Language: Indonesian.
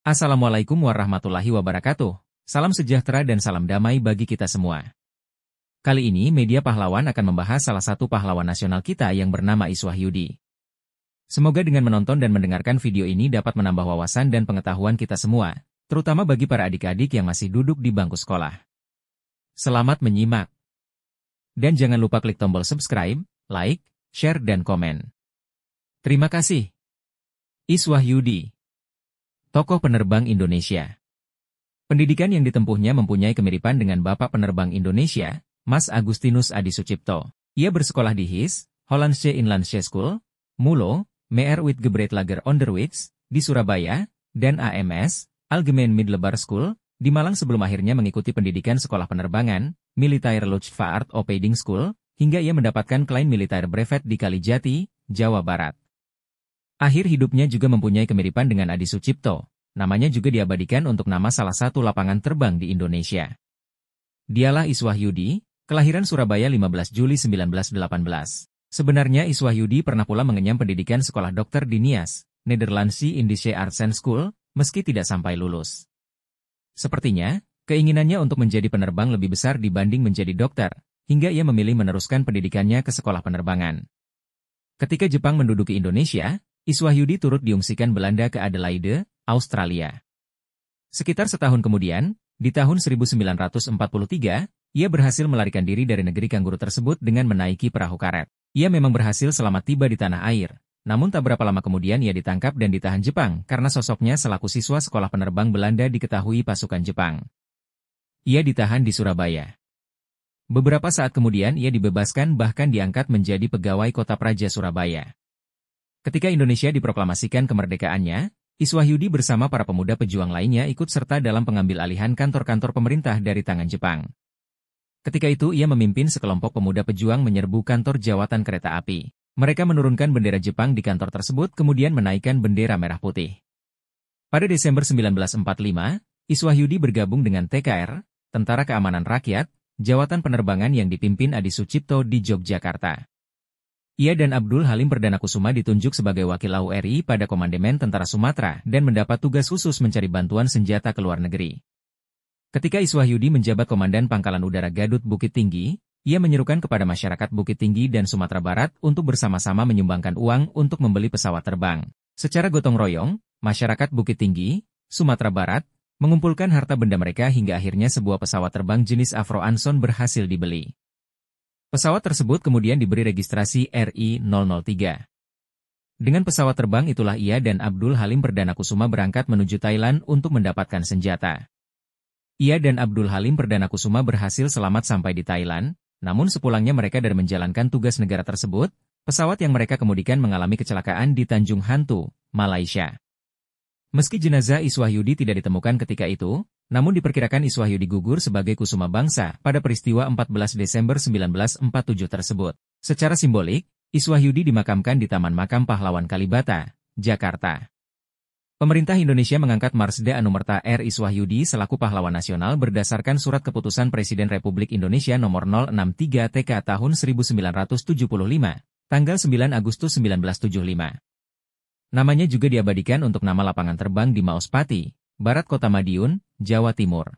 Assalamualaikum warahmatullahi wabarakatuh. Salam sejahtera dan salam damai bagi kita semua. Kali ini Media Pahlawan akan membahas salah satu pahlawan nasional kita yang bernama Iswahyudi. Semoga dengan menonton dan mendengarkan video ini dapat menambah wawasan dan pengetahuan kita semua, terutama bagi para adik-adik yang masih duduk di bangku sekolah. Selamat menyimak. Dan jangan lupa klik tombol subscribe, like, share dan komen. Terima kasih. Iswahyudi, tokoh penerbang Indonesia. Pendidikan yang ditempuhnya mempunyai kemiripan dengan Bapak Penerbang Indonesia, Mas Agustinus Adi Sucipto. Ia bersekolah di HIS, Hollandsche Inlandsche School, MULO, Meer Uitgebreid Onderwijs, di Surabaya, dan AMS, Algemeen Middelbaar School, di Malang sebelum akhirnya mengikuti pendidikan sekolah penerbangan, Militaire Luchtvaart Opleiding School, hingga ia mendapatkan Klein Militaire Brevet di Kalijati, Jawa Barat. Akhir hidupnya juga mempunyai kemiripan dengan Adi Sucipto, namanya juga diabadikan untuk nama salah satu lapangan terbang di Indonesia. Dialah Iswahyudi, kelahiran Surabaya 15 Juli 1918. Sebenarnya Iswahyudi pernah pula mengenyam pendidikan sekolah dokter di Nias, Nederlandse Indische Artsen School, meski tidak sampai lulus. Sepertinya, keinginannya untuk menjadi penerbang lebih besar dibanding menjadi dokter, hingga ia memilih meneruskan pendidikannya ke sekolah penerbangan. Ketika Jepang menduduki Indonesia, Iswahyudi turut diungsikan Belanda ke Adelaide, Australia. Sekitar setahun kemudian, di tahun 1943, ia berhasil melarikan diri dari negeri kanguru tersebut dengan menaiki perahu karet. Ia memang berhasil selamat tiba di tanah air, namun tak berapa lama kemudian ia ditangkap dan ditahan Jepang karena sosoknya selaku siswa sekolah penerbang Belanda diketahui pasukan Jepang. Ia ditahan di Surabaya. Beberapa saat kemudian ia dibebaskan bahkan diangkat menjadi pegawai Kota Praja Surabaya. Ketika Indonesia diproklamasikan kemerdekaannya, Iswahyudi bersama para pemuda pejuang lainnya ikut serta dalam pengambil alihan kantor-kantor pemerintah dari tangan Jepang. Ketika itu ia memimpin sekelompok pemuda pejuang menyerbu kantor jawatan kereta api. Mereka menurunkan bendera Jepang di kantor tersebut kemudian menaikkan bendera merah putih. Pada Desember 1945, Iswahyudi bergabung dengan TKR, Tentara Keamanan Rakyat, jawatan penerbangan yang dipimpin Adi Sucipto di Yogyakarta. Ia dan Abdul Halim Perdana Kusuma ditunjuk sebagai wakil AU RI pada Komandemen Tentara Sumatera dan mendapat tugas khusus mencari bantuan senjata ke luar negeri. Ketika Iswahyudi menjabat Komandan Pangkalan Udara Gadut Bukit Tinggi, ia menyerukan kepada masyarakat Bukit Tinggi dan Sumatera Barat untuk bersama-sama menyumbangkan uang untuk membeli pesawat terbang. Secara gotong royong, masyarakat Bukit Tinggi, Sumatera Barat, mengumpulkan harta benda mereka hingga akhirnya sebuah pesawat terbang jenis Afro Anson berhasil dibeli. Pesawat tersebut kemudian diberi registrasi RI-003. Dengan pesawat terbang itulah ia dan Abdul Halim Perdana Kusuma berangkat menuju Thailand untuk mendapatkan senjata. Ia dan Abdul Halim Perdana Kusuma berhasil selamat sampai di Thailand, namun sepulangnya mereka dari menjalankan tugas negara tersebut, pesawat yang mereka kemudikan mengalami kecelakaan di Tanjung Hantu, Malaysia. Meski jenazah Iswahyudi tidak ditemukan ketika itu, namun diperkirakan Iswahyudi gugur sebagai kusuma bangsa pada peristiwa 14 Desember 1947 tersebut. Secara simbolik, Iswahyudi dimakamkan di Taman Makam Pahlawan Kalibata, Jakarta. Pemerintah Indonesia mengangkat Marsda Anumerta R. Iswahyudi selaku pahlawan nasional berdasarkan Surat Keputusan Presiden Republik Indonesia Nomor 063 TK tahun 1975, tanggal 9 Agustus 1975. Namanya juga diabadikan untuk nama lapangan terbang di Maospati, Barat Kota Madiun, Jawa Timur.